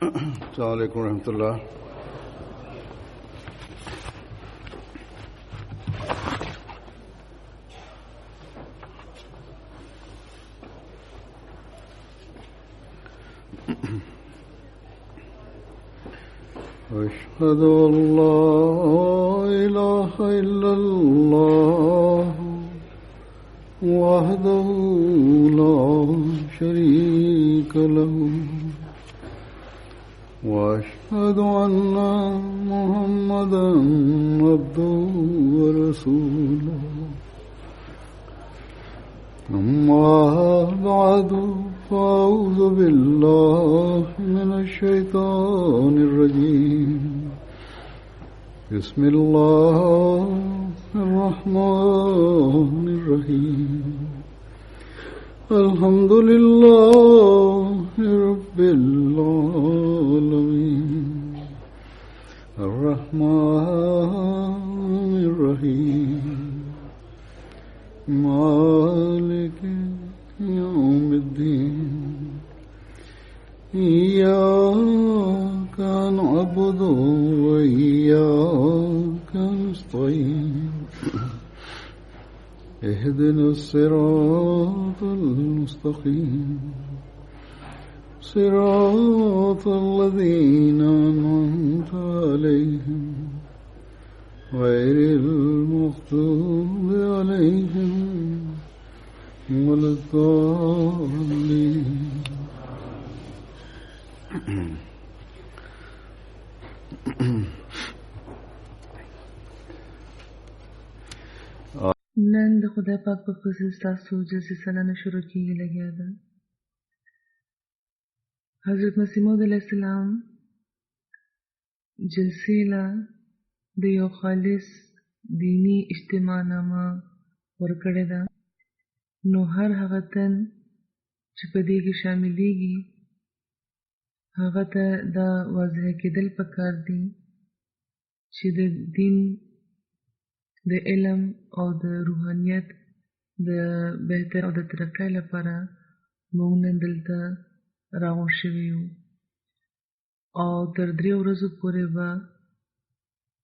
السلام علیکم ورحمۃ اللہ. أشهد أن لا إله إلا الله وحده لا شريك له وأشهد أن محمدا عبده ورسوله. أما بعد فأعوذ بالله من الشيطان الرجيم. بسم الله الرحمن الرحيم. الحمد لله رب العالمين الرحمن الرحيم مالك يوم الدين. إياك نعبد وإياك نستعين. اهدنا الصراط المستقيم صراط الذين أنعمت عليهم غير المغضوب عليهم ولا الضالين. نن د خدای پاک په فضل ستاسو جلسې سلنه شروع کېږي لګیا ده. حضرت مسیح موعود علیه السلام جلسې له د یو خالص دینی اجتماع نامه ورکړې ده. نو هر هغه تن چې په دې کې شاملېږي هغه ته دا واضح کېدل پکار دي چې د دین د علم او د روحانیت د بهتر او د ترقۍ لپاره موږ نن دلته راغونډ شوي یو او تر 3 ورځو پورې به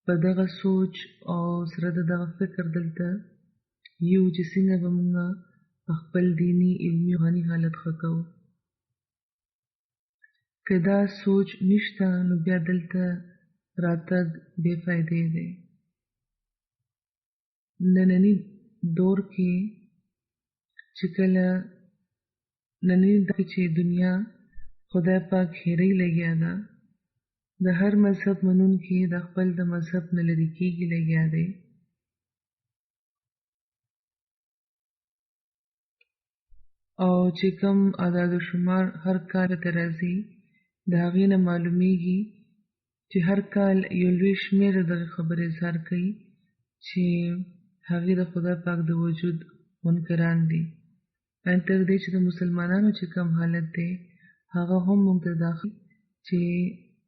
په دغه سوچ او سره د دغه فکر دلته یو چې څنګه به موږ خپل دیني علمي روحاني حالت ښه کوو. که دا سوچ نشته نو بیا دلته راتګ بې فایدې دی. نننی دور کې چې کله نننی دور چې دنیا خدای پاک هیرې لګیا ده، د هر مذهب منونکي د خپل د مذهب نه لرې کېږي لګیا دی. او چې کوم اعداد و شمار هر کال ته راځي د هغې نه معلومیږي چې هر کال یو لوی شمېر دغه خبرې اظهار کوي چې هغې د خدای پاک د وجود منکران دي. ان تر دې چې د مسلمانانو چې کوم حالت دی هغه هم موږ ته داخل چې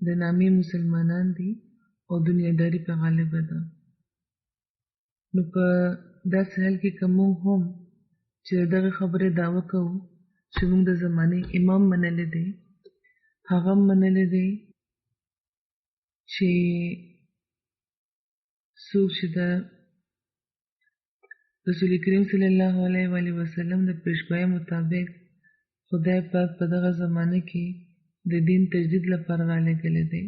د نامې مسلمانان دي او دنیاداري په غالبه ده. نو په داسې حال کې که موږ هم چې دغه خبرې دعوه کوو چې موږ د زمانې امام منلی دی، هغه منلی دی چې څوک چې د رسول کریم صلی الله علیه و آله وسلم د پیشګویۍ مطابق خدای پاک په دغه زمانه کې د دین تجدید لپاره رالېږلی دی.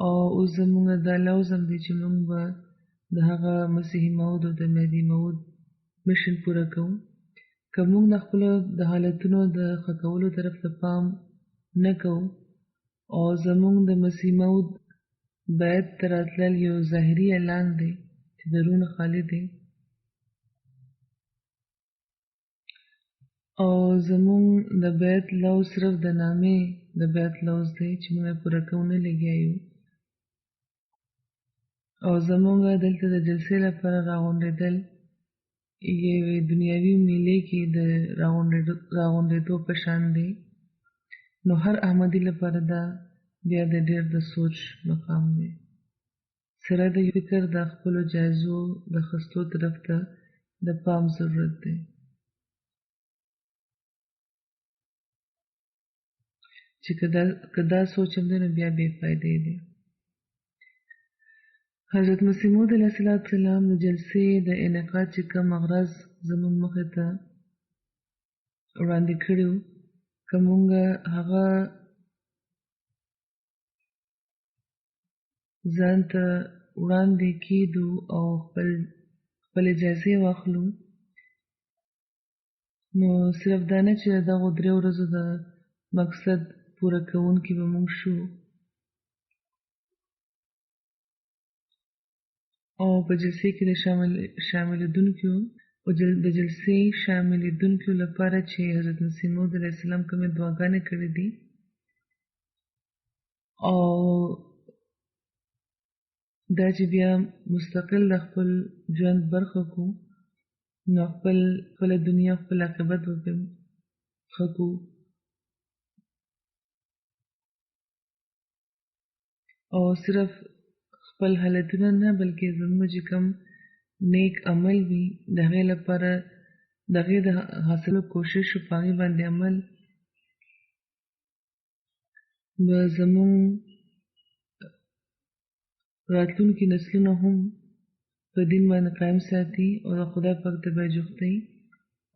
او اوس زموږ دا لوزم دی چې موږ به د هغه مسیحي موعود او د مهدي موعود مشن پوره کوو. که موږ د خپلو د حالتونو د ښه کولو طرف ته پام نه کوو او زموږ د مسیح موعود بیعت ته راتلل یو ظاهري اعلان دی چې د روح نه خالي دی، او زموږ د بیعت لوز صرف د نامې د بیعت لوز دی چې موږ یې پوره کوو نه لګیا یو. او زموږ دلته د جلسې لپاره راغونډېدل یوې دنیاوي میلې کې د راغونډېدو په شان دی. نو هر احمدي لپاره دا بیا د ډېر د سوچ مقام دی. سره د فکر د خپلو جایزو د اخیستو طرف ته د پام ضرورت دی. چې کدا سوچ هم دی نو بیا بې فایدې دی. حضرت مسیح موعود علیه السلام د جلسې د انعقاد چې کوم اغراض زموږ مخې ته وړاندې کړي وو، که مونږ هغه ځان ته وړاندې کېدو او خپل اجازې واخلو، نو صرف دا نه چې د دغو 3 ورځو د مقصد پوره کوونکي به مونږ شو، او په جلسې کې د شاملېدونکو او د جلسې شاملېدونکو لپاره چې حضرت مسیح موعود علیه السلام کومې دعاګانې کړې دي، او دا چې بیا مستقل د خپل ژوند برخه کو، نو خپله دنیا خپل عاقبت به ښه کو، او صرف خپل حالتونه نه بلکې زموږ چې کوم نیک عمل وي د هغې لپاره د هغې د حاصلو کوشش په هغې باندې عمل به زموږ راتلونکي نسلونه هم په دین باندې قایم ساتي او د خدای پاک ته به جوختوي،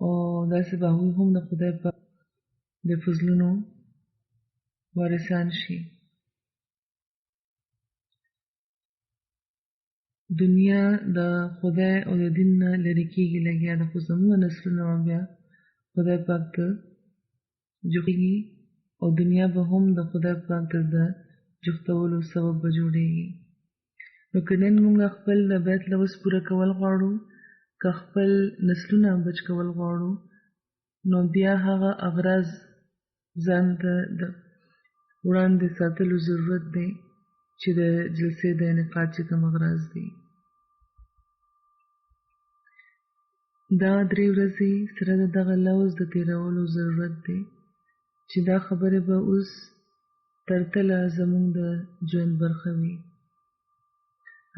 او داسې به هغوی هم د خدای پاک د فضلونو وارثان شي. دنیا د خدای او د دین نه لرې کېږي لګیا ده، خو زموږ نسلونه بیا خدای پاک ته جوختېږي، او دنیا به هم د خدای پاک ته د جوختولو سبب به جوړېږي. نو که نن مونږ خپل د بیت لوز پوره کول غواړو، که خپل نسلونه بچ کول غواړو، نو بیا هغه اغراض ځان ته د وړاندې ساتلو ضرورت دی چې د جلسې د انعقاد چې کوم اغراض دي. دا 3 ورځې سره د دغه لوز د تېرولو ضرورت دی چې دا خبرې به اوس تر تله زموږ د ژوند برخه وي.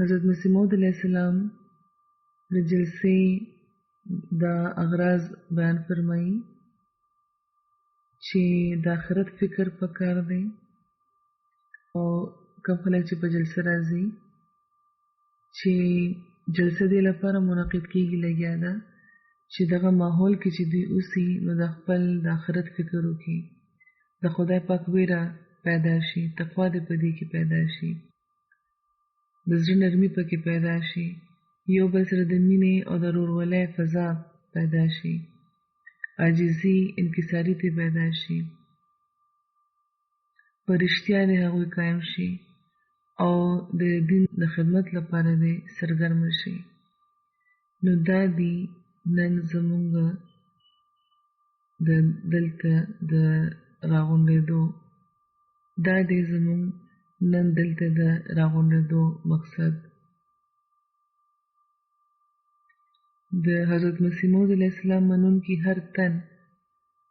حضرت مسیح موعود علیه السلام د جلسې دا اغراض بیان فرمایي چې د آخرت فکر پکار دی، او کوم خلک چې په جلسه راځي چې جلسه دې لپاره منعقد کېږي لګیا ده چې دغه ماحول کې چې دوی اوسي نو د خپل د آخرت فکر وکړي، د خدای پاک ویره پیدا شي، تقوا دې په دې کې پیدا شي، د زړه نرمي پکې پیدا شي، یو بل سره د مینې او د ورورولۍ فضا پیدا شي، عاجزي انکساري ته پیدا شي، په رښتیا دې هغوی قایم شي او د دین د خدمت لپاره دې سرګرم شي. نو دا دی نن زمونږ د دلته د راغونډېدو، دا دی زمونږ نن دلته د راغونډېدو مقصد. د حضرت مسیح موعود علیه السلام منونکي هر تن،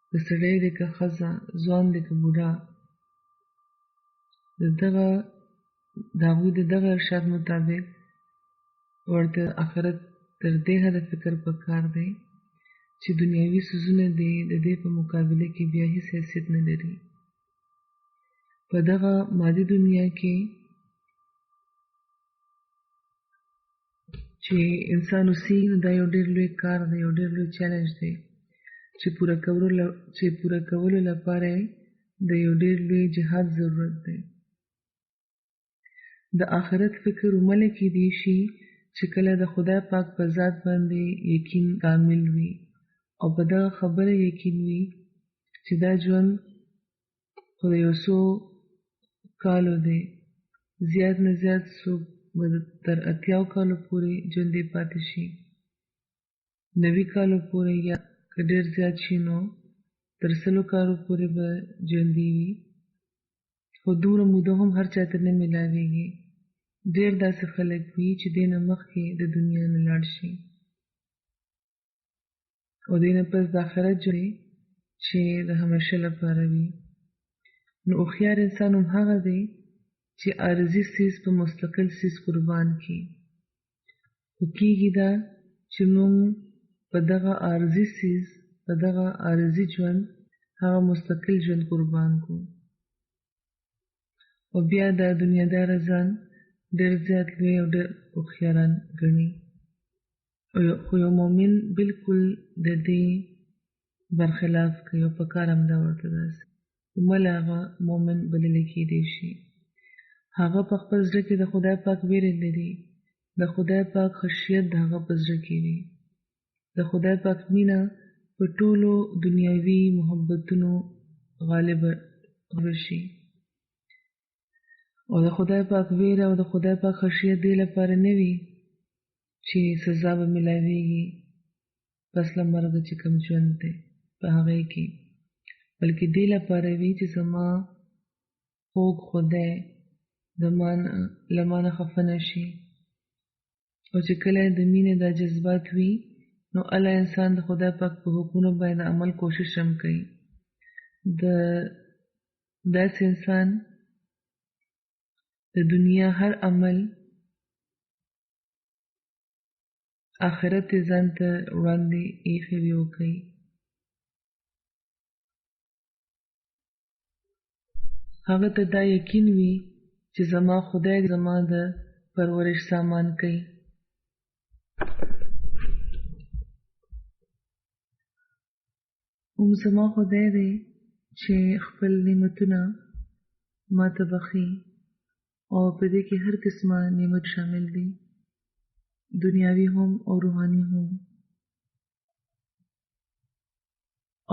که سړی دی که ښځه، ځوان دی که بوډا، د هغوی د دغه ارشاد مطابق ورته آخرت تر دې حده فکر پکار دی چې دنیاوي څیزونه دي د دې په مقابله کې بیا هیڅ حیثیت نه لري. په دغه مادي دنیا کې چې انسان اوسي، دا یو ډېر لوی کار دی، یو ډېر لوی چیلنج دی چې پوره کولو لپاره د یو ډېر لوی جهاد ضرورت دی. د آخرت فکر ومله کېدی شي چې کله د خدای پاک په ذات باندې یقین کامل وي او په دغه خبره یقین وي چې دا ژوند خو د یو څو کالو دی، زیات نه زیات څوک به تر 80 کالو پورې ژوندی پاتې شي، 90 کالو پورې، یا که ډېر زیات شي نو تر 100 کالو پورې به ژوندي وي، خو دومره موده هم هر چاته نه میلاویږي. ډېر داسې خلک وي چې دې نه مخکې د دنیا نه لاړ شي او دې نه پس د آخرت ژوند چې د همیشه لپاره وي. نو هوښیار انسان هم هغه دی چې عارضي څیز په مستقل څیز قربان کړي، خو کېږي دا چې موږ په دغه عارضي ژوند هغه مستقل ژوند قربان کړو. او بیا د دنیادار ځان ډېر زیات لوی او ډېر هوښیاران ګڼي. خو یو مؤمن بالکل د دې برخلاف کوي او په کار همدا ورته داسې ولې هغه مؤمن بللی کېدی شي. هغه په خپل زړه کې د خدای پاک ویرې لري، د خدای پاک خشیت د هغه په زړه کې وي، د خدای پاک مینه په ټولو دنیاوي محبتونو غالب شي. او د خدای پاک ویره او د خدای پاک خشیت دې لپاره نه وي چې سزا به ملاویږي پس له مرګه چې کوم ژوند دی په هغې کې، بلکې دې لپاره وي چې زما خوږ خدای له مانه خفه نه شي. او چې کله د مینې دا جذبات وي نو الله انسان د خدای پاک په حکمونو باندې عمل کوشش هم کوي. داسې انسان د دنیا هر عمل آخرت یې ځان ته وړاندې ایښی وي او کوي. هغه ته دا یقین وي چې زما خدای زما د پرورش سامان کوي. زما خدای دی چې خپل نعمتونه ما ته بخي او په دې کې هر قسمه نعمت شامل دي، دنیاوي هم او روحاني هم.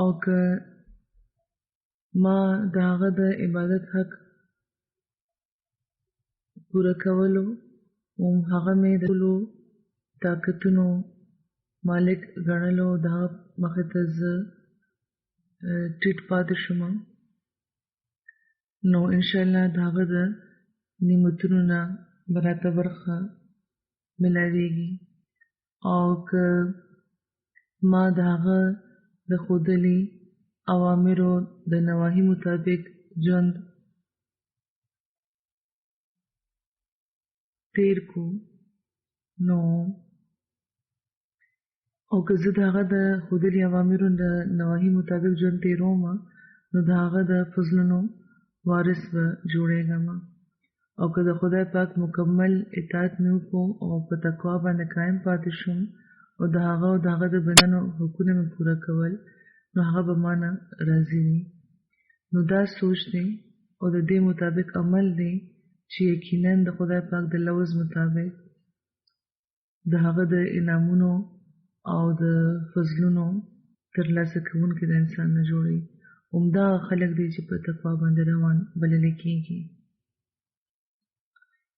او که ما د هغه د عبادت حق پوره کولو هغه مې د ټولو طاقتونو مالک ګڼلو د هغه مخې ته زه ټیټ پاتې شم، نو انشاءالله د هغه د نعمتونو نه به راته برخه ملاویږي. او که ما د هغه د ښودلي اوامرو د نواهي مطابق ژوند تیر کو نو او که زه د هغه د ښودلي اوامرو د نواهي مطابق ژوند تیروم نو د هغه د فضلونو وارث به جوړېږم. او که د خدای پاک مکمل اطاعت مې وکړو او په تقوا باندې قایم پاتې شوم او د هغه د بندانو حقونه مې پوره کول نو هغه به ما نه راضي وي. نو دا سوچ دی او د دې مطابق عمل دی چې یقیناً د خدای پاک د لوز مطابق د هغه د انعامونو او د فضلونو ترلاسه کوونکي د انسان نه جوړوي. همدا خلک دی چې په تقوا باندې روان بللی کېږي.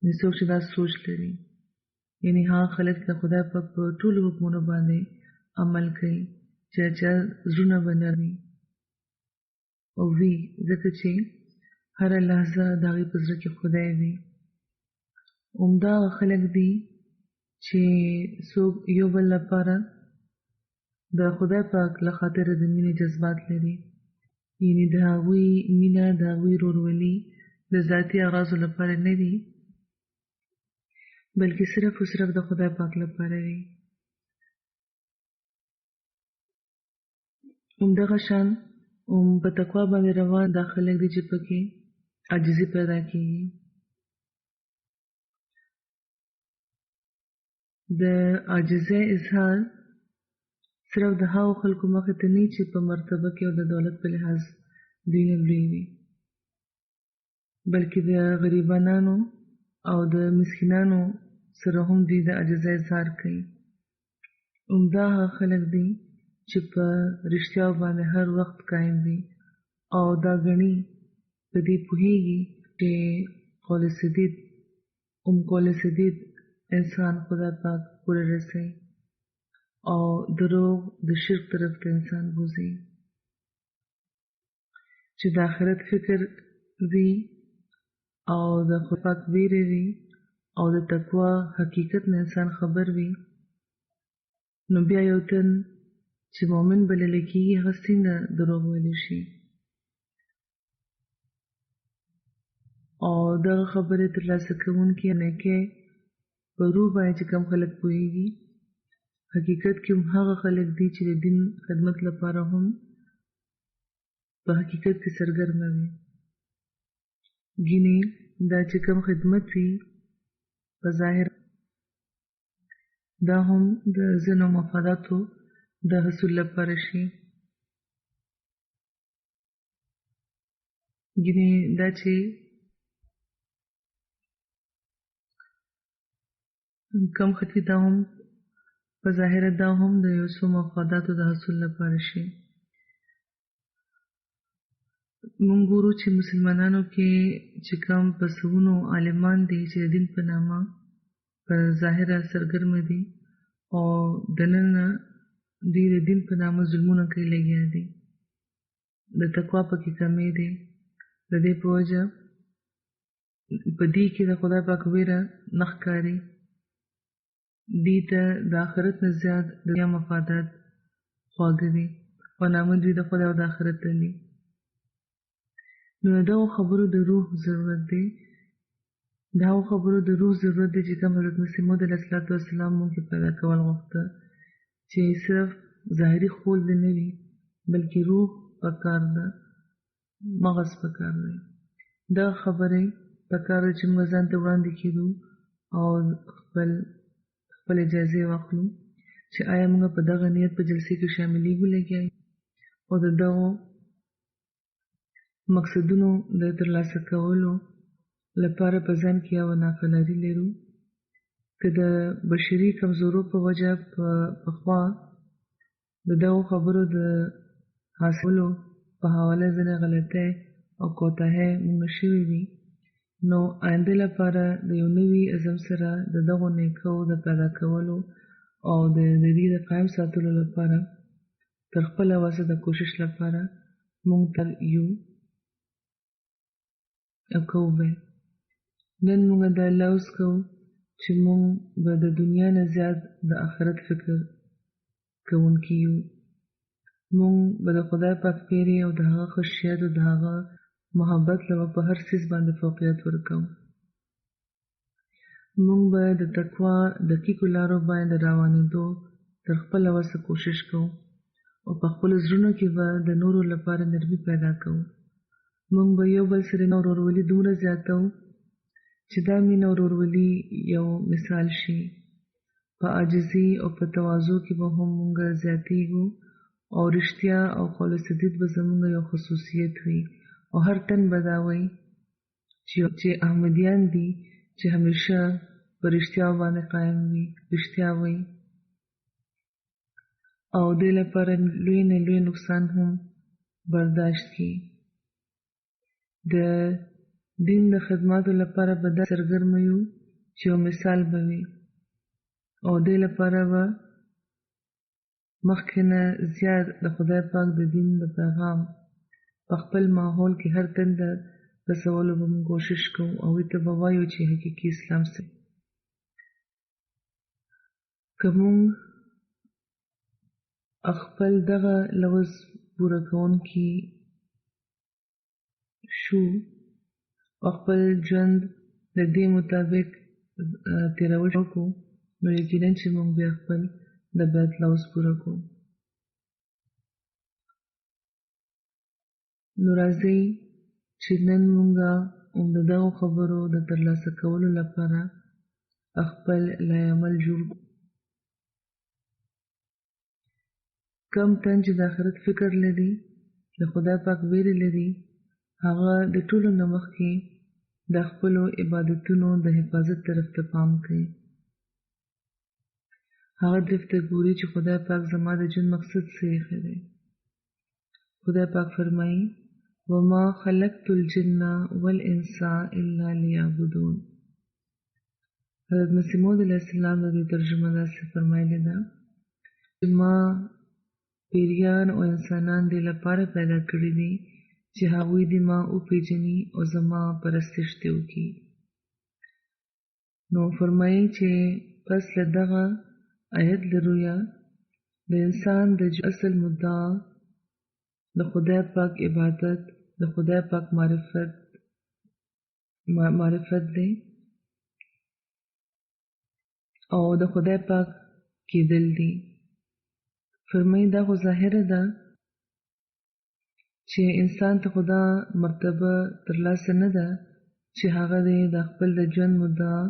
نو څوک چې دا سوچ لري یعنی هغه خلک د خدای پاک په ټولو حکمونو باندې عمل کوي چې چا زړونه به نرم وي او وي، ځکه چې هره لحظه د هغې په زړه کې خدای وي. همدا هغه خلک دي چې څوک یو بل لپاره د خدای پاک له خاطره د مینې جذبات لري، یعنی د هغوی مینه د هغوی ورورولي د ذاتي اغراضو لپاره نه دي بلکې صرف او صرف د خدای پاک لپاره وي. همدغه شان په تقوا باندې روان دا خلک دي چې پکې عاجزي پیدا کېږي. د عاجزۍ اظهار صرف د هغو خلکو مخې ته نه چې په مرتبه کې او د دولت په لحاظ دوی نه لوی وي، بلکې د غریبانو او د مسکینانو سره هم دوی د عاجزۍ اظهار کوي. همدا هغه خلک دي چې په رښتیا باندې هر وخت قایم وي او دا ګڼي په دې پوهیږي چې قول سدید انسان خدای پاک پورې رسوي او دروغ د شرک طرف ته انسان بوزي. چې د آخرت فکر وي او د خدای پاک ویره وي او د تقوا حقیقت نه انسان خبر وي نو بیا یو تن چې مؤمن بللی کېږي هغه څنګه دروغ ویلی شي. او دغه خبرې ترلاسه کوونکي نیکۍ په روح باندې چې کوم خلک پوهېږي حقیقت کې هم هغه خلک دي چې د دین خدمت لپاره هم په حقیقت کې سرګرمه وي. ګینې دا چې کوم خدمت وي په ظاهر دا هم د ځینو مفاداتو د حصول لپاره شي. ګینې دا چې کم خطي دا هم په ظاهر دا هم د یو څو مفاداتو د حصول لپاره شي. مونږ ګورو چې مسلمانانو کې چې کوم پسونو عالمان دي چې د دین په نامه په ظاهره سرګرمه دي او دننه دوی د دین په نامه ظلمونه کوي لګیا دي. د تقوا پکې کمی دی. د دې په وجه په دې کې د خدای پاک ویره نه ښکاري. دې ته د آخرت نه زیات د دنیا مفادات خواږه دي او نامه دوی د خدای او د آخرت تلي. نو د دغو خبرو د روح ضرورت دی. د هغو خبرو د روح ضرورت دی چې کوم حضرت مسیح موعود علیه السلام مونږ کې پیدا کول غوښته چې صرف ظاهري خول دې نه وي بلکې روح پکار ده، مغز پکار دی. دا خبرې پکار ده چې موږ ځان ته وړاندې کېدو او خپل اجازې واخلو چې آیا موږ په دغه نیت په جلسې کې شاملېږو لګیا او د دغو مقصدونو د ترلاسه کولو لپاره په ځان کې یوه ناقلاري لرو که د بشري کمزورو په وجه پخوا د دغو خبرو د حاصلولو په حواله ځینې غلطۍ او کوتاهۍ موږ شوي وي. نو آینده لپاره د یو نوي عزم سره د دغو نیکو د پیدا کولو او د دې د قایم ساتلو لپاره تر خپله وسه د کوشش لپاره موږ تر یو او کوو به. نن موږ دا لوز کوو چې موږ به د دنیا نه زیات د آخرت فکر کوونکي یو. موږ به د خدای پاک پیرې او د هغه خشیت او د هغه محبت له په هر څیز باندې فوقیت ورکوو. موږ به د تقوا دقیقو لارو باندې روانېدو تر خپله وسه کوشش کوو او په خپلو زړونو کې به د نورو لپاره نرمي پیدا کوو. موږ به یو بل سره ورورولي دومره زیاتوو چې دا مینه ورورولي یو مثال شي. په عاجزي او په تواضع کې به هم موږ زیاتېږو او رښتیا او قول سدید به زموږ یو خصوصیت وي او هر تن به دا وایي چې احمدیان دي چې همیشه په رښتیا باندې قایم وي، رښتیا وایي او دې لپاره لوی نه لوی نقصان هم برداشت کړي. د دین د خدماتو لپاره به دا سرګرمه یو چې یو مثال به وي او دې لپاره به مخکې نه زیات د خدای پاک د دین د پیغام په خپل ماحول کې هر تن د رسولو به موږ کوشش کوو او ورته به وایو چې حقیقي اسلام څه. که موږ خپل دغه لوز پوره کوونکي شو او خپل ژوند د دې مطابق تېرول وکړو نو یقینا چې موږ بیا خپل د بیت لوز پوره کوو. نو راځئ چې نن موږ د دغو خبرو د ترلاسه کولو لپاره خپل لایعمل جوړ کړو. کم تن چې د آخرت فکر لري، د خدای پاک ویرې لري، هغه د ټولو نه مخکې د خپلو عبادتونو د حفاظت طرف ته پام کوي. هغه طرف ته ګوري چې خدای پاک زما د ژوند مقصد څه ایښی دی. خدای پاک فرمایي وما خلقت الجن والانس الا لیعبدون. حضرت مسیح موعود علیه السلام د دې ترجمه داسې فرمایلې ده چې ما پیریان او انسانان دې لپاره پیدا کړي دي چې هغوی دې ما وپېژني او زما پرستش دې وکړي. نو فرمایي چې پس له دغه آیت له رویه د انسان د اصل مدعا د خدای پاک عبادت، د خدای پاک معرفت دی او د خدای پاک کېدل دی. فرمایي دا خو ظاهره ده چې انسان ته خدا مرتبه ترلاسه نه ده چې هغه دی د خپل د ژوند مدعا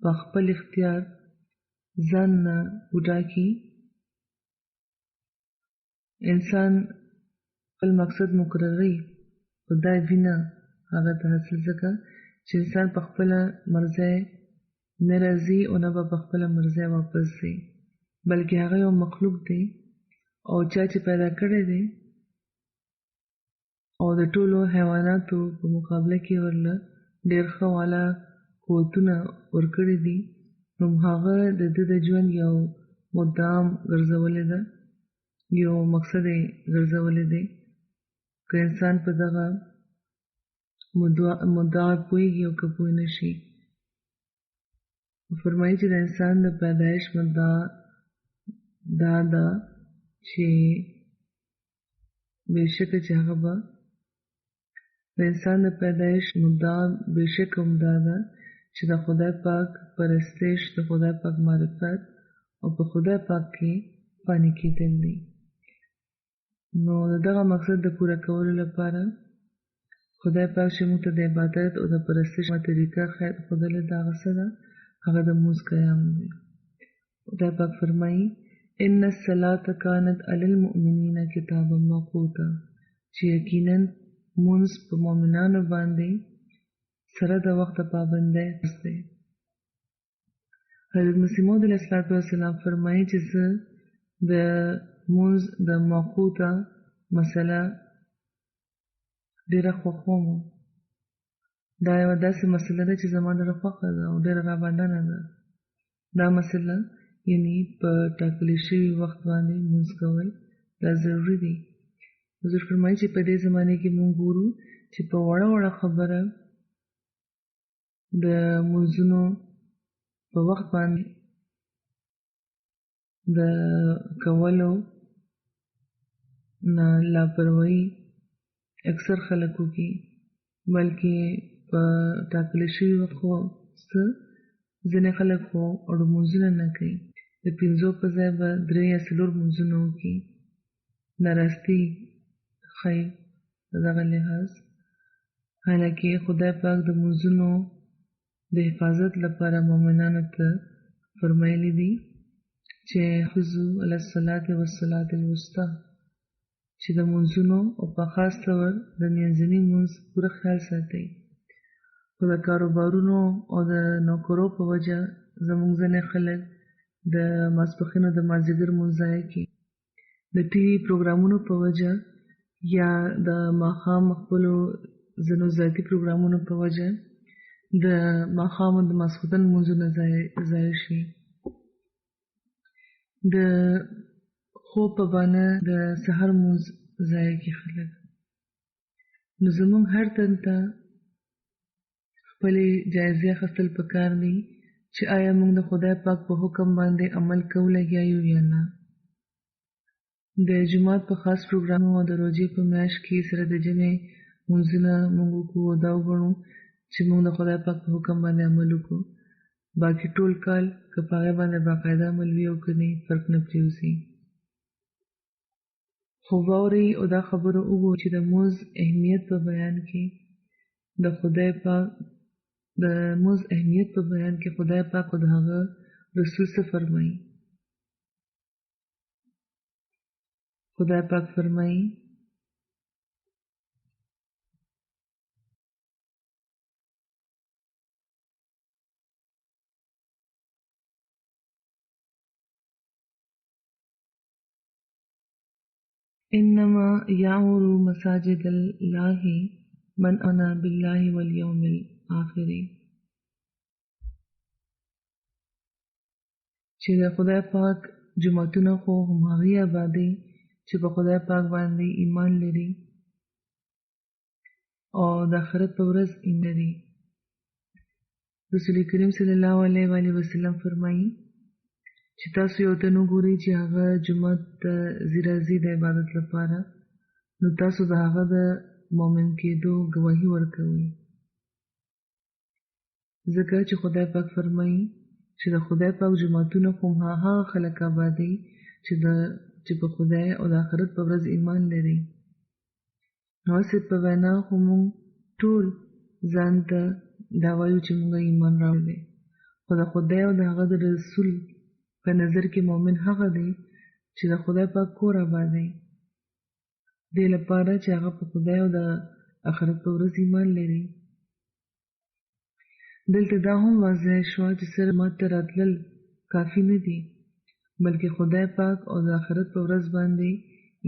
په خپل اختیار ځان نه وټاکي. انسان خپل مقصد مقرروي، خدای وینه هغه ته حاصل ځکه چې انسان په خپله مرضی نه راځي او نه به په خپله مرضی واپس ځي، بلکې هغه یو مخلوق دی او چا چې پیدا کړی دی او د ټولو حیواناتو په مقابله کې ورله ډېر ښه والا قوتونه ورکړي دي، نو هغه د ده د ژوند یو مدام ګرځولې ده، یو مقصد یې ګرځولی دی. که انسان په دغه مدعا پوهېږي او که پوه نه شي. فرمایي چې د انسان د پیدایش مدعا دا ده چې بېشکه چې هغه به د انسان د پیدایش مدعا بېشکه هم دا ده چې د خدای پاک پرستش، د خدای پاک معرفت او په خدای پاک کې فاني کېدل دي. نو د دغه مقصد د پوره کولو لپاره خدای پاک چې موږ ته د عبادت او د پرستش طریقه ښودلې ده، هغه څه ده؟ هغه د لمونځ قیام دی. خدای پاک فرمایي ان الصلاة کانت علی المؤمنین کتابا موقوتا، چې یقینا لمونځ په مؤمنانو باندې سره د وخت پابندۍ دی. حضرت مسیح موعود علیه السلام فرمایي چې زه د لمونځ د موقوته مسله ډېره خوښوم. دا یوه داسې مسله ده چې زما ډېره خوښه ده او ډېره راباندنه ده. دا مسله یعنې په ټاکلي شوي وخت باندې لمونځ کول دا ضروري دي. حضور فرمایي چې په دې زمانې کې مونږ ګورو چې په وړه وړه خبره د لمونځونو په وخت باندې د کولو نه لاپروايي اکثر خلک وکړي، بلکې په ټاکلی شوي وخت خو ځینې خلک خو اړو لمونځونه نه کوي، د 5 په ځای به 3 یا 4 لمونځونه وکړي. ناراستي ښایي په دغه لحاظ، حالانکې خدای پاک د لمونځونو د حفاظت لپاره مؤمنانو ته فرمایلی دي چې حافظوا علی الصلاة والصلاة الوسطی، چې د لمونځونو او په خاص ډول د منځني لمونځ پوره خیال ساتئ. خو د کاروبارونو او د نوکرو په وجه زموږ ځینې خلک د ماسپښین او د مازدیګر لمونځ ضایع کوي. د ټي وي پروګرامونو په وجه یا د ماښام خپلو ځینو ذاتي پروګرامونو په وجه د ماښام او د ماسخوتن لمونځونه ضایع شي. د خوب په بانه د سحر لمونځ ضایع کوي خلک. نو زموږ هر تن ته خپلې جایزې اخیستل پکار دي چې آیا موږ د خدای پاک په حکم باندې عمل کوو لګیا یو یا نه. د جومات په خاص پروګرام او د روژې په میاشت کې سره د جمعې لمونځونه موږ وکړو او دا وګڼو چې موږ د خدای پاک په حکم باندې عمل وکړو. باقي ټول کال که په هغې باندې باقاعده عمل وي او که نه فرق نه پرېوځي. خو واورئ او دا خبره وګورئ چې د لمونځ اهمیت په بیان کې د خدای پاک د لمونځ اهمیت په بیان کې خدای پاک او د هغه رسول څه فرمایي. خدای پاک فرمایي انما یعمر مساجد الله من آمن بالله والیوم الاخر، چې د خدای پاک جماعتونه خو هماغې آبادي چې په خدای پاک باندې ایمان لري او د آخرت په ورځ ایمان لري. رسول کریم صلی الله علیه وسلم فرمایي چې تاسو یو تن وګورئ چې هغه جومات ته ځي راځي د عبادت لپاره، نو تاسو د هغه د مؤمن کېدو ګواهي ورکوئ، ځکه چې خدای پاک فرمایي چې د خدای پاک جوماتونه خو هغه خلک آبادوي چې په خدای او د آخرت په ورځ ایمان لري. نو هسې په وینا خو موږ ټول ځان ته دا وایو چې موږ ایمان راوړی خو د خدای او د هغه د رسول په نظر کې مؤمن هغه دی چې د خدای پاک کور آبادوي دې لپاره چې هغه په خدای او د آخرت په ورځ ایمان لري. دلته دا هم واضح شوه چې صرف جومات ته راتلل کافي نه دي بلکې خدای پاک او د آخرت په ورځ باندې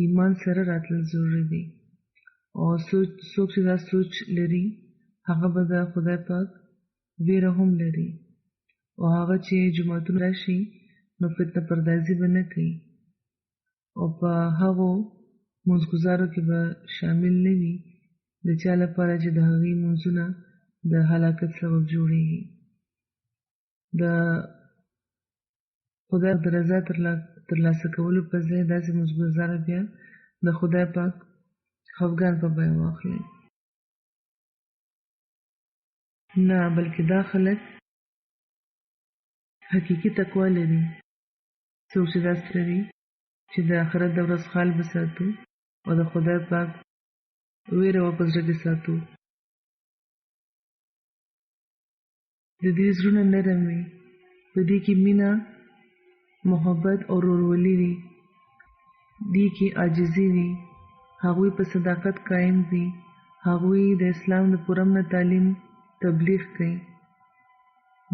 ایمان سره راتلل ضروري دي او څوک چې دا سوچ لري هغه به د خدای پاک ویره هم لري او هغه چې جوماتونه راشي نو فتنه پردازي به نه کوي او په هغو مونځګزارو کې به شامل نه وي د چا لپاره چې د هغې مونځونه د هلاکت سبب جوړیږي. د خدای د رضا ترلاسه کولو په ځای داسې مونځګزاره بیا د خدای پاک خفګان په بیه واخلي. نه بلکې دا خلک حقیقي تقوا لري څوک چې داسې لري چې د آخرت د ورځ خیال به ساتو او د خدای پاک ویره به په زړه کې ساتو. د دې زړونه نرم وي په دې کې مینه محبت او ورورولي وي دې کې عاجزي وي هغوی په صداقت قایم وي هغوی د اسلام د پوره امن تعلیم تبلیغ کوي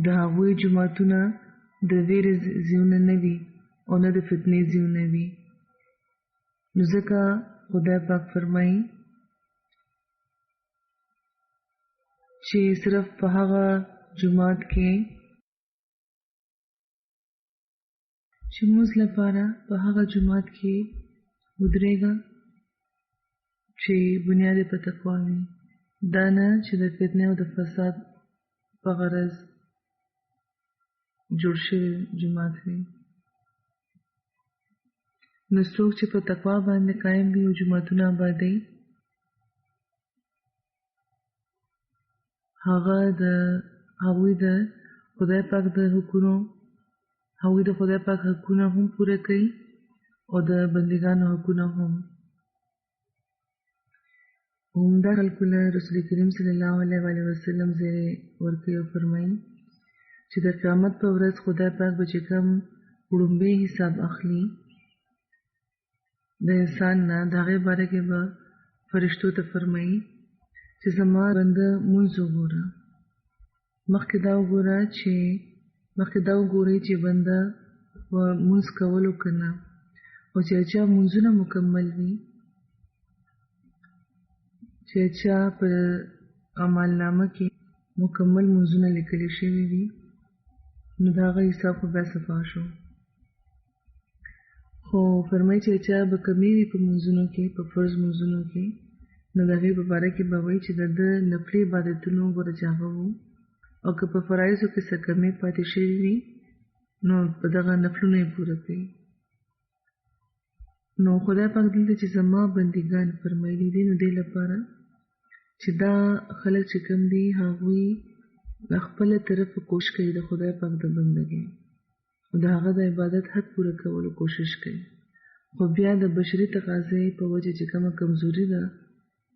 د هغوی جوماتونه د ویرې ځایونه نه وي او نه د فتنې ځایونه وي. نو ځکه خدای پاک فرمایي چې صرف په هغه جومات کې چې مونځ لپاره په هغه جومات کې ودرېږه چې بنیاد یې په تقوا وي دا نه چې د فتنې او د فساد په غرض جوړ شوی جومات وي. نو څوک چې په تقوا باندې قایم وي او جوماتونه آبادوي هغوی د خدای پاک د حقونو هغوی د خدای پاک حقونه هم پوره کوي او د بندګانو حقونه هم. همدا خلکو له رسول کریم صلی الله علیه وسلم زیری ورکوي او فرمایي چې د قیامت په ورځ خدای پاک به چې کوم وړومبی حساب اخلي د انسان نه د هغې باره کې به فرشتو ته فرمایي چې زما بنده مونځ وګوره مخکې دا وګورئ چې بنده په مونځ کولو که نه او چې چا مونځونه مکمل وي چې چا په عملنامه کې مکمل مونځونه لیکلی شوي وي نو د هغه حساب خو بیا صفا شو. خو فرمایي چې چا به کمې وي په مونځونو کې په فرض مونځونو کې نو د هغې په باره کې به وایي چې د ده نفلي عبادتونو ګوره چې هغه وو او که په فرایضو کې څه کمې پاتې شوي وي نو په دغه نفلونه یې پوره کوي. نو خدای پاک دلته چې زما بندګان فرمایلي دي نو دې لپاره چې دا خلک چې کوم دي هغوی له خپله طرفه کوشش کوي د خدای پاک د بندګۍ او د هغه د عبادت حق پوره کولو کوشش کوي خو بیا د بشري تقاضۍ په وجه چې کومه کمزوري ده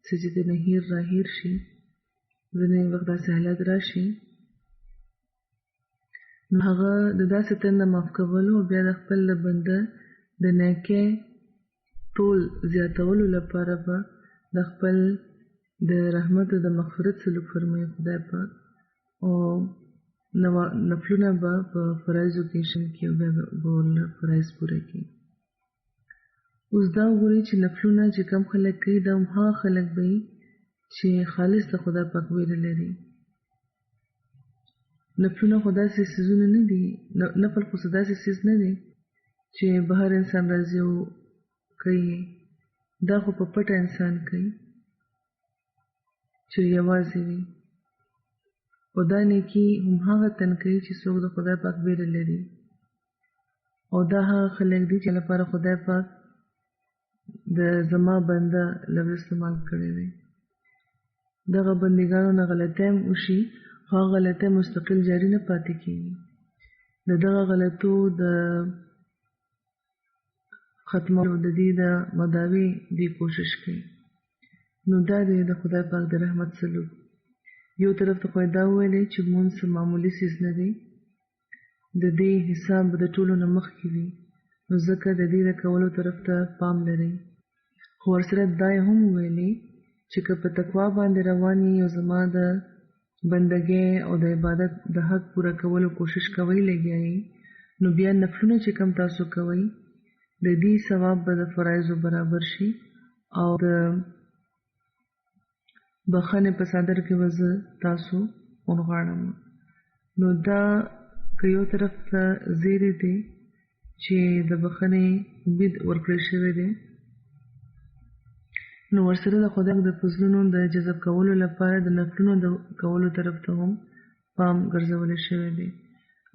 څه چې ترې هیر راهیر شي ځینې وخت داسې حالت راشي نو هغه د داسې تنده معاف کولو او بیا د خپل بنده د نیکۍ ټول زیاتولو لپاره به د خپل د رحمت او د مغفرت سلوک فرمایي خدای پاک او نفلونه به په فرایضو کې شامل کړي او بیا به ورله فرایض پوره کړي. اوس دا وګورئ چې نفلونه چې کم خلک کوي دا هم هغه خلک به وي چې خالص د خدای پاک ویره لري. نفلونه خو داسې څیزونه نه دي نفل خو داسې څیز نه دی چې بهر انسان راځي او کوي دا خو په پټه انسان کوي چې یوازې وي او دا نیکي هم هغه تن کوي چې څوک د خدای پاک ویره لري او دا هغه خلک دي چې لپاره خدای پاک د زما بنده لفظ استعمال کړی دی. دغه بندګانو نه غلطۍ هم وشي خو هغه غلطۍ مستقل جاري نه پاتې کېږي د دغه غلطو د ختمولو د دې د مداوي دی کوشش کوي. نو دا دی د خدای پاک د رحمت سلوک یو طرف ته خو دا وویلې چې مونځ معمولي څیز نه دی، د دې حساب د ټولو نه مخکې وي، نو ځکه د دې د کولو طرف ته پام لرئ. خو ورسره دا یې هم وویلې چې که په تقوا باندې روان یې او زما د بندګۍ او د عبادت د حق پوره کولو کوشش کوئ لګیا یې، نو بیا نفلونه چې کم تاسو کوئ د دې ثواب به د فرایضو برابر شي او د بخښنې په صدر کې به زه تاسو ورغواړم. نو دا که یو طرف ته زیری دی چې د بخښنې امید ورکړی شوی دی، نو ورسره د خدای د فضلونو د جذب کولو لپاره د نفلونو د کولو طرف ته هم پام ګرځولی شوی دی.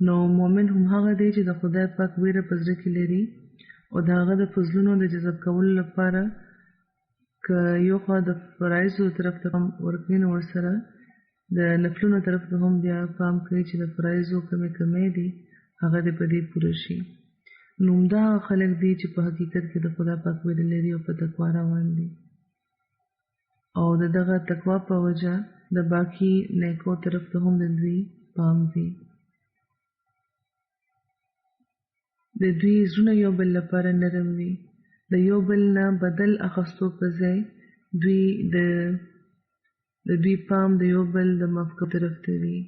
نو مؤمن هم هغه دی چې د خدای پاک ویره په زړه کې لري او د هغه د فضلونو د جذب کولو لپاره که یو خوا د فرایضو طرف ته پام ورکړي، نو ورسره د نفلونو طرف ته هم بیا پام کوي چې د فرایضو کمې دي هغه دې په دې پوره شي. نو همدا هغه خلک دي چې په حقیقت کې د خدای پاک ویره لري او په تقوا روان دي او د دغه تقوا په وجه د باقي نیکو طرف ته هم د دوی پام وي. د دوی زړونه یو بل لپاره نرم وي، د یو بل نه بدل اخستو په ځای د دوی پام د یو بل د معاف طرف ته وي.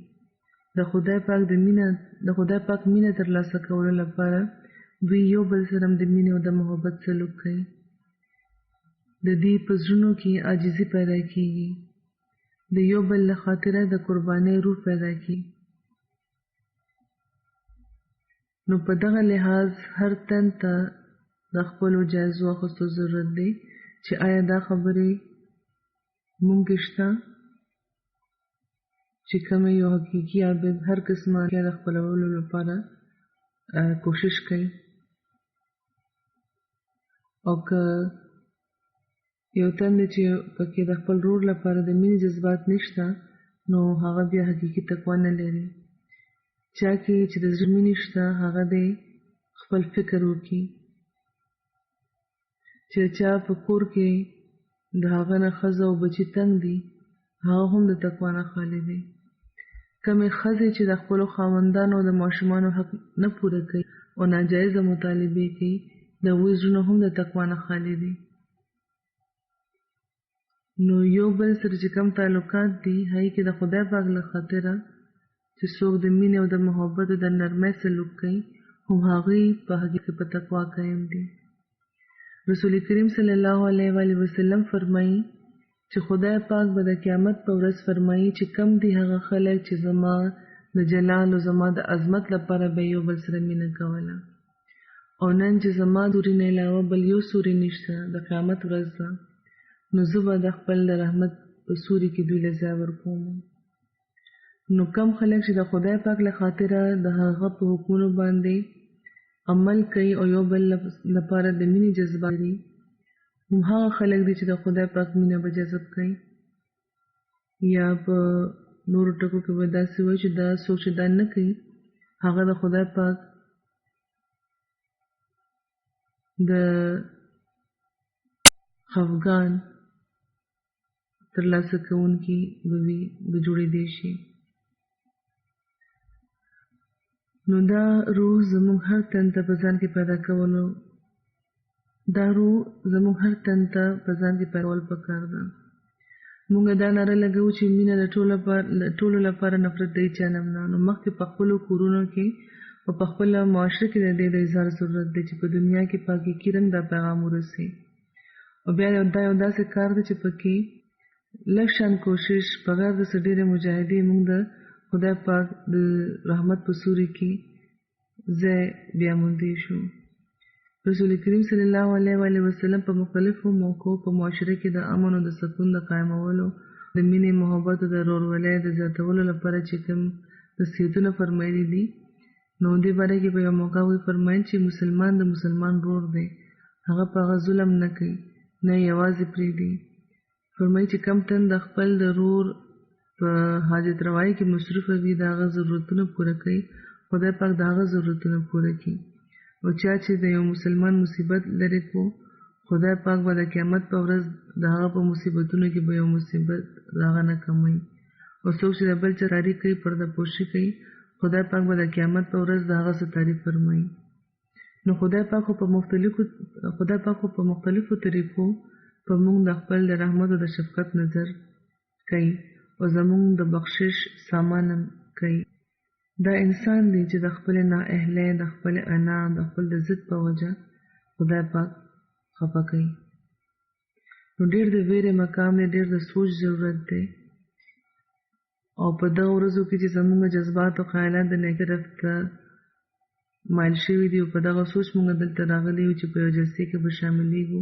د خدای پاک مینه ترلاسه کولو لپاره دوی یو بل سره د مینې او د محبت سلوک کوي. د دې په زړونو کې عاجزي پیدا کیږي، د یو بل له خاطره د قربانۍ روح پیدا کیږي. نو په دغه لحاظ هر تن ته د خپلو جایزو اخیستو ضرورت دی چې آیا دا خبرې مونږ کې شته چې کومه یو حقیقي عابد هر قسمه د خپلولو لپاره کوشش کوي، او که یو تن دی چې پکې د خپل ورور لپاره د مینې جذبات نشته، نو هغه بیا حقیقي تقوا نه لري. چا کې چې د زړه مینې شته هغه دی خپل فکر وکړي چې چا په کور کې د هغه نه ښځه او بچي تنګ دي، هغه هم د تقوا نه خالي دی. کمې ښځې چې د خپلو خاوندانو او د ماشومانو حق نه پوره کوي او ناجایزه مطالبې کوي، د هغوی زړونه هم د تقوا نه خالي دي. نو یو بل سره چې کوم تعلقات دي هغې کې د خدای پاک له خاطره چې څوک د مینې او د محبت او د نرمۍ سلوک کوي، هم هغوی په حقیقت په تقوا قایم دي. رسول کریم صلی الله علیه وسلم فرمایي چې خدای پاک به د قیامت په ورځ فرمایي چې کم دي هغه خلک چې زما د جلال او زما د عظمت لپاره به یو بل سره مینه کوله، او نن چې زما دوري نه علاوه بل یو سوري نشته، د قیامت ورځ ده، نو زه به د خپل د رحمت په سوري کې دوی له ځای ورکوم. نو کم خلک چې د خدای پاک له خاطره د هغه په حکمونو باندې عمل کوي او یو بل لپاره د مینې جذبه لري، هم هغه خلک دي چې د خدای پاک مینه به جذب کوي. یا په نورو ټکو کې به داسې وایي چې دا څوک چې دا نه کوي هغه د خدای پاک د خفګان ترلاسه کوونکي به جوړېدی شي. نو دا روح زموږ هر تن ته په ځان کې پیدا کولو پکار ده. موږ دا ناره لګوو چې مینه د ټولو لپاره نفرت د هیچا نه نه. نو مخکې په خپلو کورونو کې او په خپله معاشره کې د دې د اظهار ضرورت دی چې په دنیا کې په حقیقي رنګ دا پیغام ورسي. او بیا دا یو داسې کار دی چې پکې لږ شان کوشش بغیر د څه ډېرې مجاهدې موږ د خدای پاک د رحمت په سوري کې ځای بیا موندی شو. رسول کریم صلی الله علیه وسلم په مختلفو موقعو په معاشره کې د امن او د سکون د قایمولو، د مینې، محبت او د ورورولۍ د زیاتولو لپاره چې کوم نصیحتونه فرمایلي دي، نو دې باره کې په یو موقع وی فرمایل چې مسلمان د مسلمان ورور دی، هغه په هغه ظلم نه کوي نه یوازې پرېږدي. فرمایي چې کم تن د خپل د ورور په حاجت روایي کې مصروفه وي، د هغه ضرورتونه پوره کوي، خدای پاک د هغه ضرورتونه پوره کوي. او چا چې د یو مسلمان مصیبت لري کو، خدای پاک به د قیامت په ورځ د هغه په مصیبتونو کې به یو مصیبت د هغه نه کموي. او څوک چې د بل چا تعریف کوي پرده پوشي کوي خدای پاک به د قیامت په ورځ د هغه څه تعریف فرمایي. نو خدای پاک په مختلفو طریقو په موږ د خپل د رحمت او د شفقت نظر کوي او زموږ د بخشش سامان کوي. دا انسان دی چې د خپل نااهلۍ، د خپل انا، د خپل د ضد په وجه خدای پاک خفه کوي. نو ډېر د ویرې مقام دی، ډېر د سوچ ضرورت دی. او په دغه ورځو کې چې زموږ جذبات او خیالات د نیکۍ طرف ته مایل شوي دي او په دغه سوچ موږ دلته راغلي یو چې په یو جلسې کې به شاملېږو،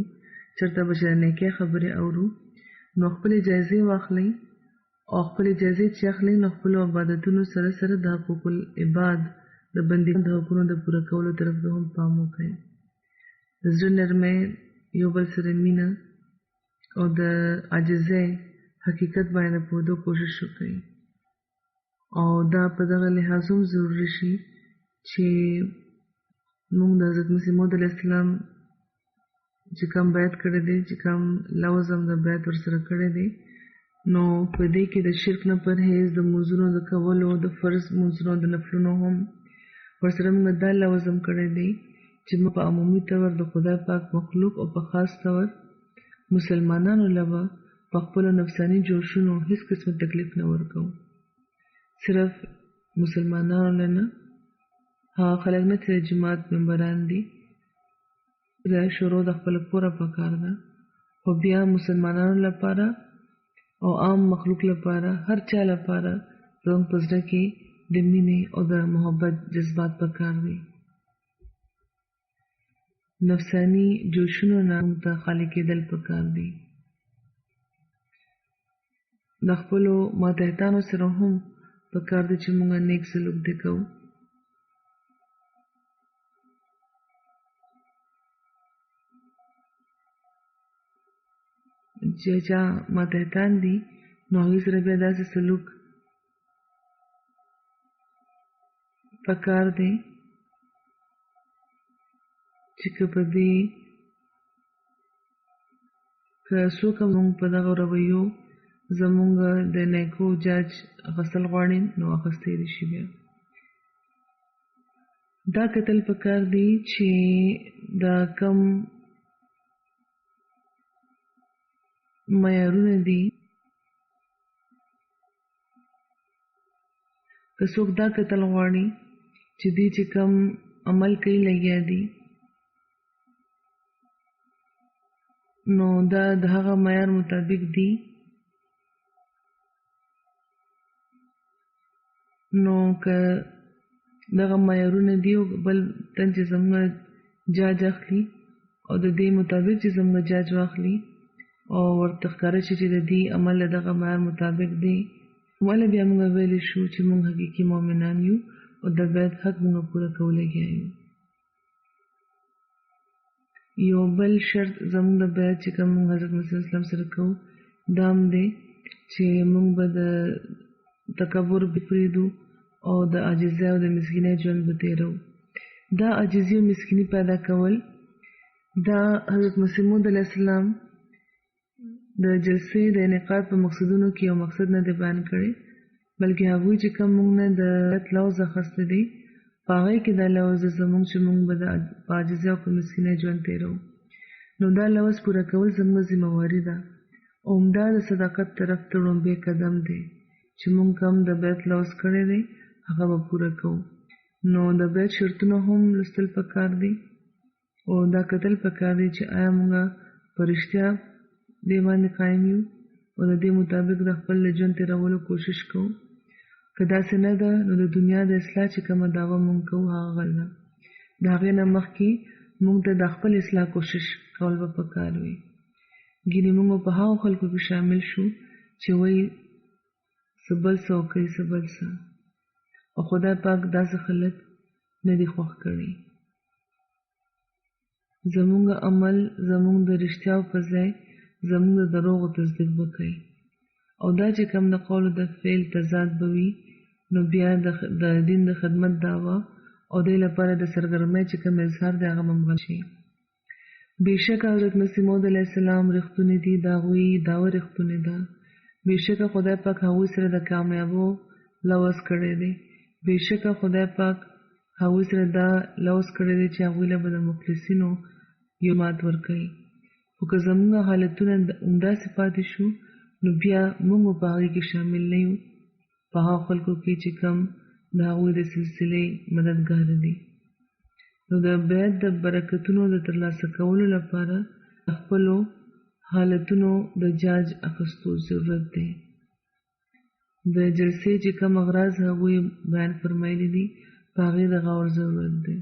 چېرته به چې د نیکۍ خبرې اورو، نو خپلې جایزې واخلئ او خپلې جایزې چې اخلئ نو خپلو عبادتونو سره سره د حقوق العباد د بندګانو د حقونو د پوره کولو طرف ته هم پام وکړئ. د زړه نرمۍ، یو بل سره مینه او د عاجزۍ حقیقت باندې پوهېدو کوشش وکړئ. او دا په دغه لحاظ هم ضروري شي چې موږ د حضرت مسیح موعود علیه السلام چې کوم بیعت کړی دی، چې کوم لفظ هم د بیعت ورسره کړی دی، نو په دې کې د شرک نه پرهیز، د مونځونو د کولو، د فرض مونځونو د نفلونو هم ورسره موږ دا لفظ هم کړی دی چې موږ په عمومي طور د خدای پاک مخلوق او په خاص طور مسلمانانو له به په خپلو نفساني جوشونو هیڅ قسم تکلیف نه ورکوو. صرف مسلمانانو له نه، هغه خلک نه چې د جماعت ممبران دي، دا شروع د خپل کوره پکار ده، خو بیا مسلمانانو لپاره او عام مخلوق لپاره، هر چا لپاره زموږ په زړه کې د مینې او د محبت جذبات پکار دي. نفساني جوشونو نه موږ ته خالي کېدل پکار دي. د خپلو ماتحتانو سره هم پکار دی چې موږ نیک سلوک دې کوو. چې چا ماتحتان دي نو هغوی سره بیا داسې سلوک پکار دی چې که په دې که څوک هم موږ په دغه رویو زموږ د نیکو جاج اخیستل غواړي نو اخیستی دې شي. بیا دا کتل پکار دی چې دا کم معیارونه دي، که څوک دا کتل غواړي چې دوی چې کم عمل کوي لګیا دي نو دا د هغه معیار مطابق دي، نو که دغه معیارونه دي او بل تن چې زموږ جاج اخلي او د دې مطابق چې زموږ جاج واخلي او ورته ښکاره شي چې د دې عمل د دغه معیار مطابق دی، ولې بیا موږ ویلی شو چې موږ حقیقي مؤمنان یو او د بیعت حق موږ پوره کول لګیا یو. یو بل شرط زموږ د بیعت چې کوم موږ حضرت مسیح اسلام سره کوو دا هم دی چې موږ به د تکبر پرېږدو او د عاجزۍ او د مسکینۍ ژوند به تېرو. دا عاجزي او مسکیني پیدا کول دا حضرت مسیح موعود علیه السلام د جلسې د انعقاد په مقصدونو کې یو مقصد نه دی بیان کړی، بلکې هغوی چې کوم موږ نه د لفظ اخیستی دی په هغې کې دا لفظ زموږ چې موږ به د عاجزۍ او په مسکینۍ ژوند تېرو. نو دا لفظ پوره کول زموږ ذمهواري ده او همدا د صداقت طرف ته لومړی قدم دی چې موږ کوم د بیعت لفظ کړی دی هغه به پوره کوو. نو د بیعت شرطونه هم لوستل پکار دي او دا کتل پکار دي چې آیا موږ په رښتیا دې باندې قایم یو او د دې مطابق د خپل ژوند تېرولو کوشش کوو. که داسې نه ده نو د دنیا د اصلاح چې کومه دعوه موږ کوو هغه غل ده. د هغې نه مخکې موږ ته د خپل اصلاح کوشش کول به پکار وي. ګینې موږ په هغو خلکو کې شامل شو چې وایي څه بل څه وکړئ څه بل څه، او خدای پاک داسې خلک نه دي خوښ کړي. زموږ عمل زموږ د رښتیاو په ځای زموږ د دروغو تصدیق به کوي او دا چې کوم د قول او د فعل تضاد به وي نو بیا د دین د خدمت دعوه او دې لپاره د سرګرمۍ چې کوم اظهار دی هغه ممغل شي. بېشکه حضرت مسیح موعود علیه السلام رښتونی دي، د هغوی دعوه رښتونې ده، بېشکه خدای پاک هغوی سره د کامیابو لوز کړی دی. بېشکه خدای پاک هغوی سره دا لوز کړی دی چې هغوی له به د مخلصینو یو مات ورکوي. خو که زموږ حالتونه همداسې پاتې شو نو بیا موږ په هغې کې شامل نه یو، په هغو خلکو کې چې کم د هغوی د سلسلې مددګاره دي. نو د بیعت د برکتونو د ترلاسه کولو لپاره خپلو حالتونو د جاج اخیستو ضرورت دی. د جلسې چې کوم اغراض هغوی بیان فرمایلی دي په هغې د غور ضرورت دی.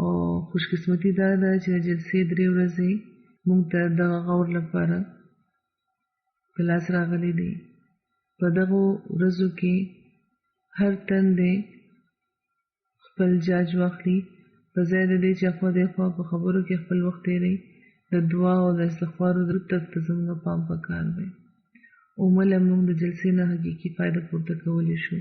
او خوشقسمتي دا ده چې د جلسې 3 ورځې موږ ته دغه غور لپاره په لاس راغلی دی. په دغو ورځو کې هر تن دی خپل جاج واخلي، په ځای د دې چې خوا دېخوا په خبرو کې خپل وخت تېروي، د دعا او د استغفارو درود ته زموږ پام پکار دی. عموماً موږ د جلسې نه حقیقي فایده پورته کولی شو.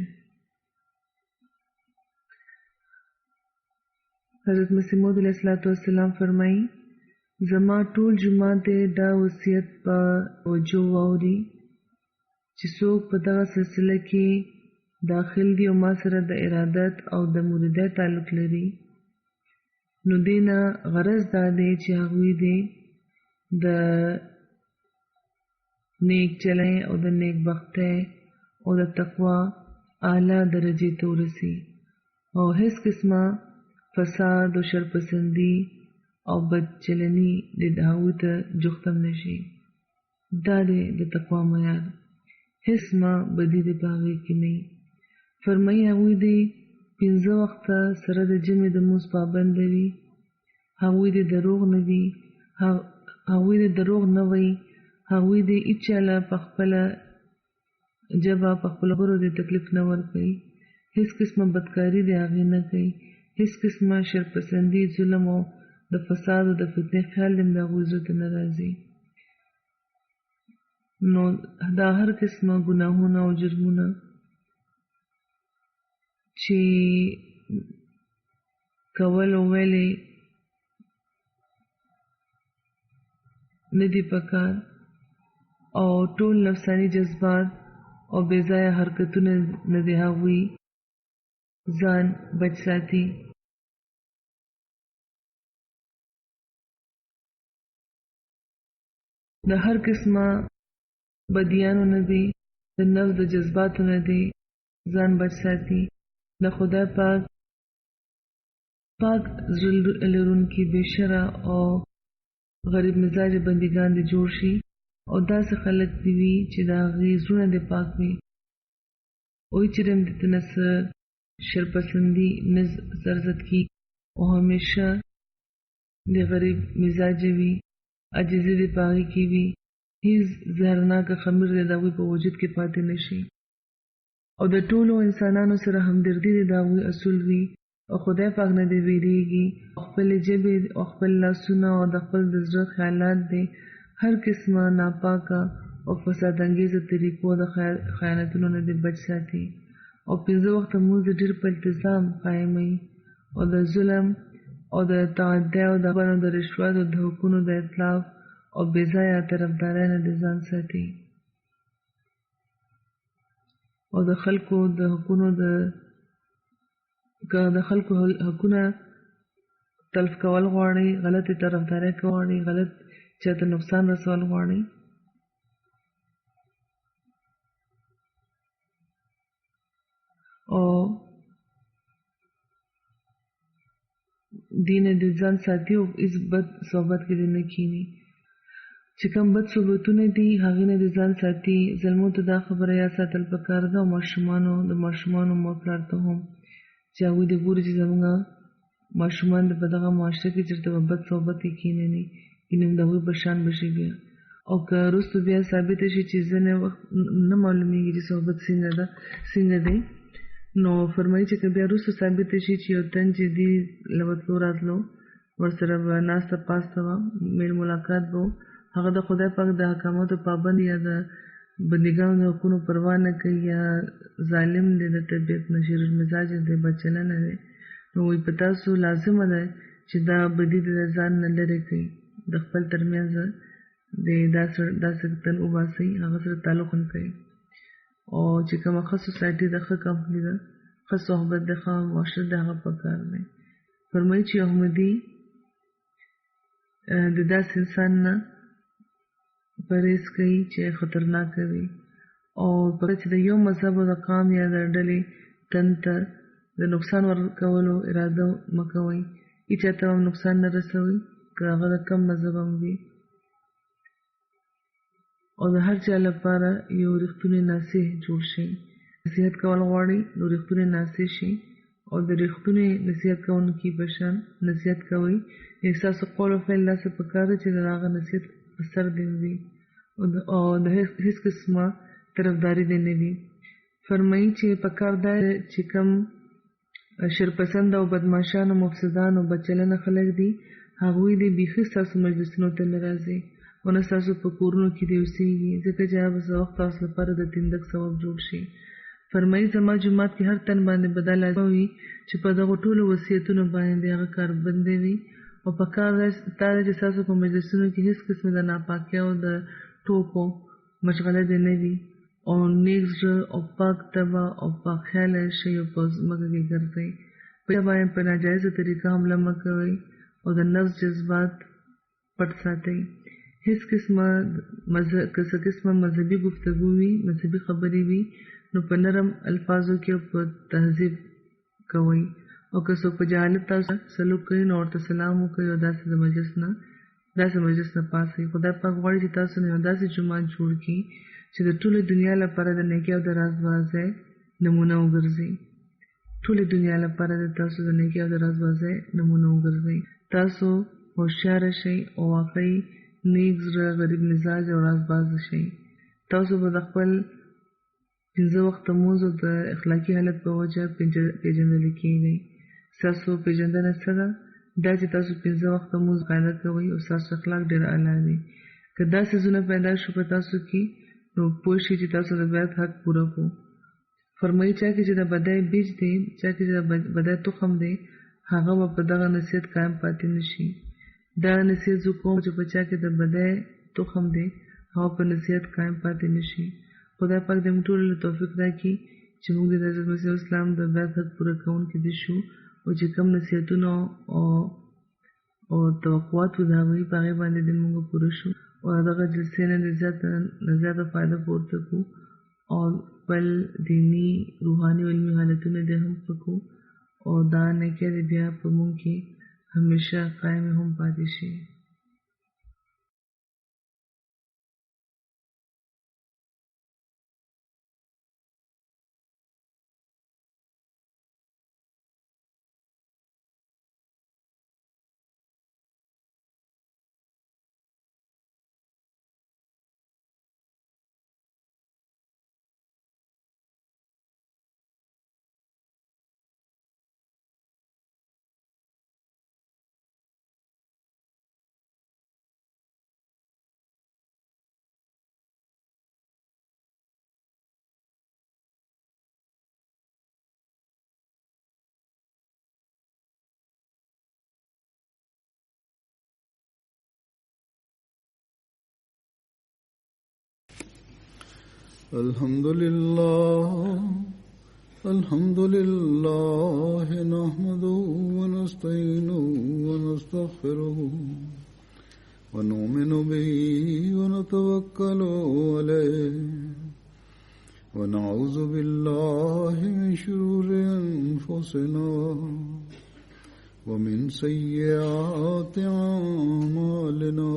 حضرت مسیح موعود علیه السلام فرمایي زما ټول جماعت دا وصیت په توجه واوري چې څوک په دغه سلسله کې داخل دي او ما سره د ارادت او د مریدۍ تعلق لري، نو دې نه غرض دا دی چې هغوی دې د نیک چلۍ او د نیک بختۍ او د تقوا اعلی درجې ته ورسي او هیڅ قسمه فساد او شرپسندي او بدچلني د هغوی ته جوختم نشي. دا دی د تقوا معیار. هیڅ ما بدي د په هغې کې نه. فرمایي هغوی دې 15 وخته سره د جمعې د لمونځ پابند وي، هغوی دې دروغ نه وي، هغوی دې دروغ نه وایي، هغوی دې هیچا له په خپله ژبه په خپلو خبرو دې تکلیف نه ورکوي، هیڅ قسمه بدکاري دې هغې نه کوي، هیڅ قسمه شرپسندي، ظلم او د فساد او د فتنې خیال دې د هغوی زړه ته نه راځي. نو دا هر قسمه ګناهونه او جرمونه چې کول او ویلې نه دي پکار او ټول نفساني جذبات او بې ځایه حرکتونه نه دي هغوی ځان بچ ساتي. د هر قسمه بدیانو نه دي، د نفس د جذباتو نه دي ځان بچ ساتي. د خدای پاک زړه لرونکي بې شره او غریب مزاج بندګان دې جوړ شي او داسې خلک دې وي چې د هغې زړونه دې پاک وي او هیڅ چېرې دې ته نه څه شرپسندي نه سرزد کي او همیشه د غریب مزاجه وي، عاجزي دې په هغې کې وي، هیڅ زهرناکه خمیر دې د هغوی په وجود کې پاتې نه شي او د ټولو انسانانو سره همدردي دې د هغوی اصول وي او خدای پاک نه دې ویریږي او خپلې ژبې او خپل لاسونه او د خپل د زړه خیالات دې هر قسمه ناپاکه او فساد انګیزه طریقو د خیانتونو نه دې بچ ساتي او 15 وخته لمونځ د ډېر په التزام قایموي او د ظلم او د تعدي او د بنو د رشوت او د حقونو د اطلاف او بې ځایه طرفدارۍ نه دې ځان ساتي او د خلکو د حقونو د خلکو حقونه تلف کول غواړي، غلطې طرفدارۍ کول غواړي، غلط چاته نقصان رسول غواړي او دین دې ځان ساتي او هیڅ بد صحبت کې دې نه کښېني. چې کوم بد صحبتونه دي هغې نه دې ځان ساتي. زلمو ته دا خبره یاد ساتل پکار ده او د ماشومانو مور پلار ته هم چې هغوی دې ګوري چې زموږ ماشومان د په دغه معاشره کې چېرته به بد صحبت کې کښېنوي نو د هغوی په شان به شي بیا او که وروسته بیا ثابته شي چې ځینې وخت نه معلومیږي چې صحبت څنګه دی، نو فرمایي چې که بیا وروسته ثابته شي چې یو تن چې دی له وتلو راتلو ورسره به ناسته پاسته وه، میل ملاقات به هغه د خدای پاک د احکاماتو پابند یا د بندګانو د حقونو پروا نه کوي یا ظالم دی، د طبیعت نه شریر مزاج دی، بدچلنه دی، نو وایي په تاسو لازمه ده چې دا بدي د ځان نه لرې کړئ، د خپل ترمنځ د داسې تن وباسئ هغه سره تعلق نه کوي او چې کومه ښه سوسایټي ده ښه کمپني ده ښه صحبت ده ښه معاشره ده هغه پکار دی فرمایي چې احمدي د داسې انسان نه پرهیز کوي چې خطرناک وي او پکې چې د یو مذهب او د قام یا د ډلې تن ته د نقصان ورکولو اراده مه کوئ هېچا ته هم نقصان نه رسوئ که هغه د کم مذهب هم وي او د هر چا لپاره یو رښتونی ناصح جوړ شي نصیحت کول غواړئ نو رښتونی ناصح شي او د رښتونی نصیحت کوونکي په شان نصیحت کوئ ستاسو قول او فعل داسې پکار دی چې د هغه نصیحت په سر دې وي او د هېڅ قسمه طرفداري دې نه وي فرمایي چې پکار دا چې کوم شرپسند او بدماشان او مفسدان او بدچلنه خلک دي هغوی دې بیخي ستاسو مجلسونو ته نه راځي او نه ستاسو په کورونو کې دې اوسېږي ځکه چې هغه به څه وخت تاسو لپاره د تندک سبب جوړ شي فرمایي زما جومات کې هر تن باندې به دا لازمه وي چې په دغو ټولو وصیتونو باندې د هغه کاربندي وي او پکار دا ده چې ستاسو په مجلسونو کې هېڅ قسمه د ناپاکۍ او د ټوکو مشغله دې نه وي او نیک زړه او پاک طبع او پاک خیاله شئ او په ځمکه کې ګرځئ په چا باندې په ناجایزه طریقه حمله مه کوئ او د نفس جذبات پټ ساتئ هېڅ قسمه که څه قسمه مذهبي گفتگو وي مذهبي خبرې وي نو په نرم الفاظو کې په تهذیب کوئ او که څوک په جهالت تاسو سلوک کوي نو ورته سلام وکړئ او داسې مجلس نه پاسئ خدای پاک غواړي چې تاسو نه داسې جومات جوړ کړي چې د ټولې دنیا لپاره د نیکۍ او د رازبازۍ نمونه وګرځي ټولې دنیا لپاره د تاسو د نیکۍ او د رازبازۍ نمونه وګرځي تاسو هوښیاره شئ او واقعي نیک زړه غریب مزاج او رازباز شئ تاسو به د خپل 5 وخته لمونځ او د اخلاقي حالت په وجه پیژندل کېږئ ستاسو پیژندنه څه ده دا چې تاسو 5 وخته لمونځ قاعده کوئ او ستاسو اخلاق ډېر اعلی دي که دا څیزونه پیدا شو په تاسو کې نو پوه شئ چې تاسو د بیعت حق پوره کړو فرمایي چا کې چې د بدۍ بیج دی چا کې چې د بدۍ تخم دی هغه به په دغه نصیحت قایم پاتې نه شي دا نصیحت زه کوم چې په چا کې د بدۍ تخم دی هغه په نصیحت قایم پاتې نه شي خدای پاک دې موږ ټولو له توفیق راکړي چې موږ د حضرت مسیح اسلام د بیعت حق پوره کوونکي دي شو او چې کوم نصیحتونه او توقعات وو د هغوی په هغې باندې دې موږ پوره شو او دغه جلسې نه زیاته فایده پورته کړو او خپل دیني روحاني او علمي حالتونه دې هم ښه کړو او دا نیکۍ دې بیا په موږ کې همیشه قایم هم پاتې شي الحمد لله نحمده ونستعينه ونستغفره ونؤمن به ونتوكل عليه ونعوذ بالله من شرور أنفسنا ومن سيئات أعمالنا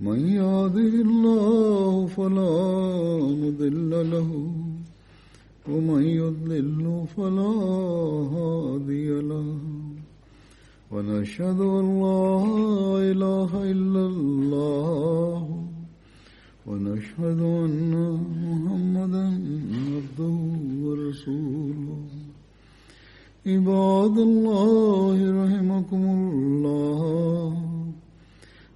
من يهده الله فلا مضل له ومن يضلل فلا هادي له ونشهد أن لا إله إلا الله ونشهد أن محمدا عبده ورسوله عباد الله رحمكم الله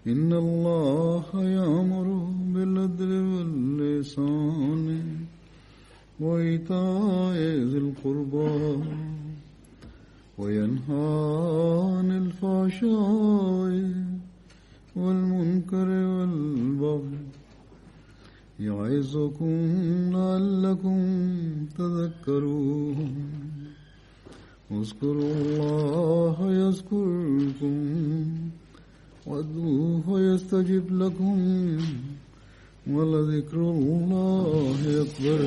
إن الله يأمر بالعدل والإحسان وإيتاء ذي القربى وينهى عن الفحشاء والمنكر والبغي يعظكم لعلكم تذكرون اذكروا الله يذكركم وادعوه يستجب لكم ولذكر الله أكبر